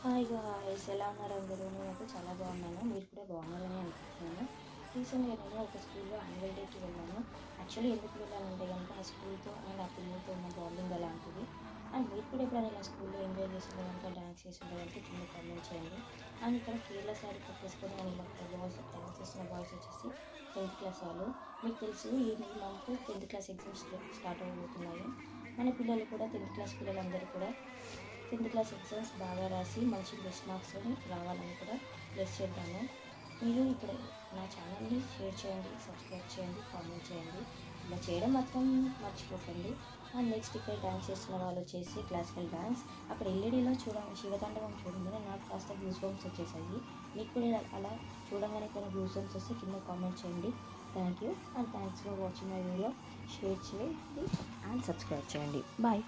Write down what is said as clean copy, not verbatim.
Hi guys, ఎలా ఉన్నారు అందరూ? నేనైతే చాలా బాగున్నాను. మీరు కూడా బాగున్నారని అనుకుంటున్నాను. రీసెంట్గా నేను ఒక స్కూల్లో యాన్యువల్ డేకి వెళ్ళాను. యాక్చువల్లీ ఎందుకు వెళ్ళానంటే కనుక ఆ స్కూల్తో అండ్ ఆ పిల్లలతో ఉన్న బాండింగ్ అలాంటిది. అండ్ మీరు కూడా ఎప్పుడైనా ఇలా స్కూల్లో ఎంజాయ్ చేసింటే కనుక, డ్యాన్స్ చేసింటే కనుక కింద కామెంట్ చేయండి. అండ్ ఇక్కడ కేరళ శారీ కట్టేసుకొని అండ్ బాయ్స్ డ్యాన్స్ చేసిన బాయ్స్ వచ్చేసి 10th క్లాస్ వాళ్ళు. మీకు తెలుసు ఈ month 10th class exams start అవ్వబోతున్నాయి. మన పిల్లలు కూడా 10th క్లాస్ పిల్లలందరూ కూడా 10th క్లాస్ ఎగ్జామ్స్ బాగా రాసి మంచి బెస్ట్ మార్క్స్ రావాలని కూడా బ్లెస్ చేద్దాము. మీరు ఇప్పుడు నా ఛానల్ని షేర్ చేయండి, సబ్స్క్రైబ్ చేయండి, కామెంట్ చేయండి. ఇలా చేయడం మాత్రం మర్చిపోకండి. అండ్ నెక్స్ట్ ఇక్కడ డ్యాన్స్ చేస్తున్న వాళ్ళు వచ్చేసి క్లాసికల్ డ్యాన్స్. అక్కడ ఎల్ఈడిలో శివతాండవం చూడంగానే నాకు కాస్త గ్యూస్ బంప్స్ వచ్చేసాయి. మీకు కూడా అలా చూడంగానే కొన్ని గ్యూస్ బంప్స్ వస్తే కింద కామెంట్ చేయండి. Thank you and thanks for watching my video. Share చేయండి అండ్ సబ్స్క్రైబ్ చేయండి. బాయ్.